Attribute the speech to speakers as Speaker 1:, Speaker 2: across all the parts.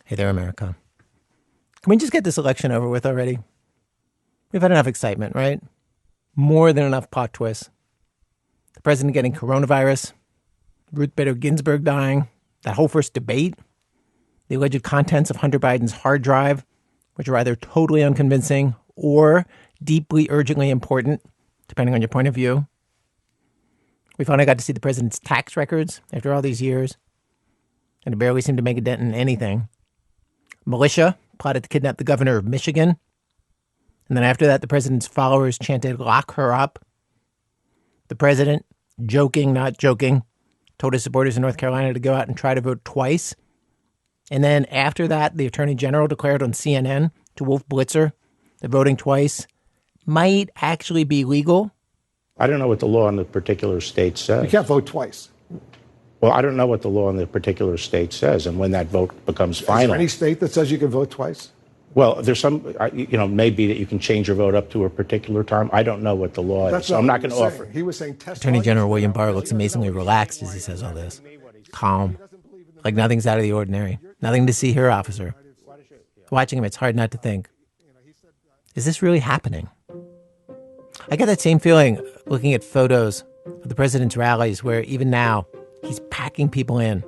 Speaker 1: Hey there, America. Can we just get this election over with already? We've had enough excitement, right? More than enough plot twists. The president getting coronavirus, Ruth Bader Ginsburg dying, that whole first debate, the alleged contents of Hunter Biden's hard drive, which are either totally unconvincing or deeply, urgently important, depending on your point of view. We finally got to see the president's tax records after all these years, and it barely seemed to make a dent in anything. Militia plotted to kidnap the governor of Michigan. And then after that, the president's followers chanted, "Lock her up." The president, joking, not joking, told his supporters in North Carolina to go out and try to vote twice. And then after that, the attorney general declared on CNN to Wolf Blitzer that voting twice might actually be legal.
Speaker 2: I don't know what the law in the particular state says.
Speaker 3: You can't vote twice.
Speaker 2: Well, I don't know what the law in the particular state says and when that vote becomes final.
Speaker 3: Is there any state that says you can vote twice?
Speaker 2: Well, there's some, maybe that you can change your vote up to a particular time. I don't know what the law is, so I'm not going to offer.
Speaker 3: He was saying
Speaker 1: Attorney General William Barr looks amazingly relaxed as he says all this. Calm. Like nothing's out of the ordinary. Nothing to see here, officer. Watching him, it's hard not to think, is this really happening? I get that same feeling looking at photos of the president's rallies where even now he's packing people in.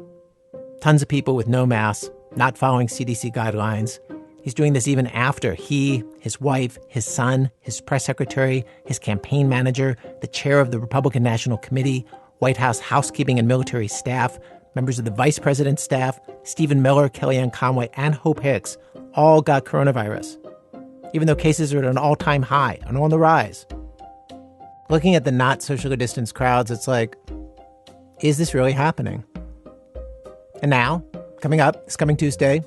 Speaker 1: Tons of people with no masks, not following CDC guidelines. He's doing this even after he, his wife, his son, his press secretary, his campaign manager, the chair of the Republican National Committee, White House housekeeping and military staff, members of the vice president's staff, Stephen Miller, Kellyanne Conway, and Hope Hicks all got coronavirus, even though cases are at an all-time high and on the rise. Looking at the not socially distanced crowds, it's like, is this really happening? And now, coming up, this coming Tuesday,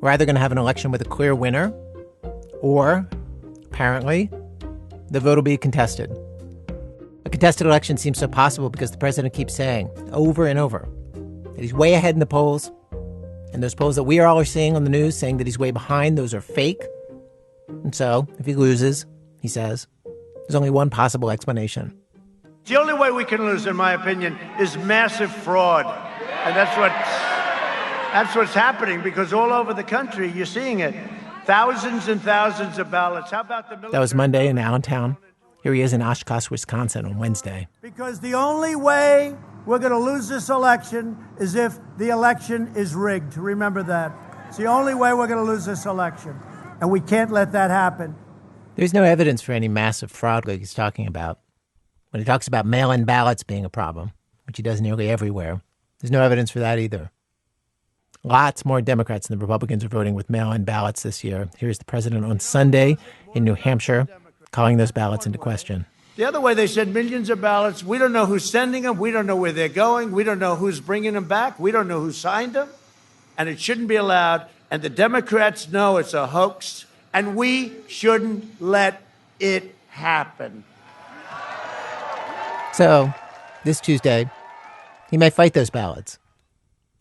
Speaker 1: we're either going to have an election with a clear winner, or, apparently, the vote will be contested. A contested election seems so possible because the president keeps saying over and over that he's way ahead in the polls, and those polls that we all are seeing on the news saying that he's way behind, those are fake. And so, if he loses, he says, there's only one possible explanation.
Speaker 4: The only way we can lose, in my opinion, is massive fraud. And that's what's happening, because all over the country, you're seeing it. Thousands and thousands of ballots. How about the military?
Speaker 1: That was Monday in Allentown. Here he is in Oshkosh, Wisconsin on Wednesday.
Speaker 4: Because the only way we're going to lose this election is if the election is rigged. Remember that. It's the only way we're going to lose this election. And we can't let that happen.
Speaker 1: There's no evidence for any massive fraud like he's talking about. When he talks about mail-in ballots being a problem, which he does nearly everywhere, there's no evidence for that either. Lots more Democrats than the Republicans are voting with mail-in ballots this year. Here's the president on Sunday in New Hampshire calling those ballots into question.
Speaker 4: The other way, they send millions of ballots. We don't know who's sending them. We don't know where they're going. We don't know who's bringing them back. We don't know who signed them. And it shouldn't be allowed. And the Democrats know it's a hoax. And we shouldn't let it happen.
Speaker 1: So, this Tuesday, he might fight those ballots.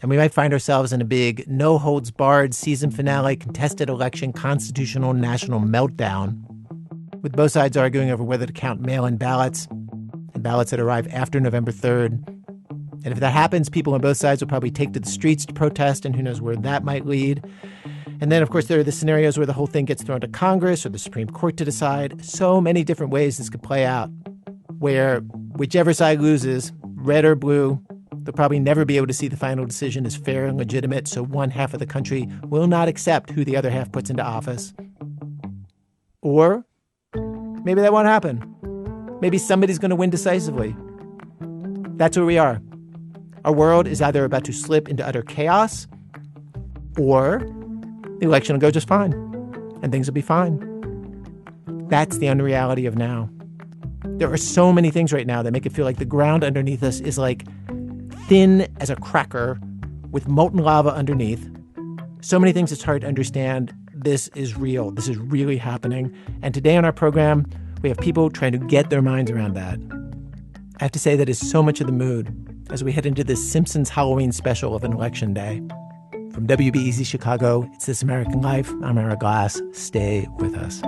Speaker 1: And we might find ourselves in a big, no-holds-barred season finale contested election constitutional national meltdown, with both sides arguing over whether to count mail-in ballots and ballots that arrive after November 3rd. And if that happens, people on both sides will probably take to the streets to protest, and who knows where that might lead. And then, of course, there are the scenarios where the whole thing gets thrown to Congress or the Supreme Court to decide. So many different ways this could play out, where whichever side loses, red or blue, they'll probably never be able to see the final decision as fair and legitimate, so one half of the country will not accept who the other half puts into office. Or maybe that won't happen. Maybe somebody's going to win decisively. That's where we are. Our world is either about to slip into utter chaos, or the election will go just fine, and things will be fine. That's the unreality of now. There are so many things right now that make it feel like the ground underneath us is like thin as a cracker with molten lava underneath. So many things it's hard to understand. This is real. This is really happening. And today on our program, we have people trying to get their minds around that. I have to say that is so much of the mood as we head into this Simpsons Halloween special of an election day. From WBEZ Chicago, it's This American Life. I'm Ira Glass. Stay with us.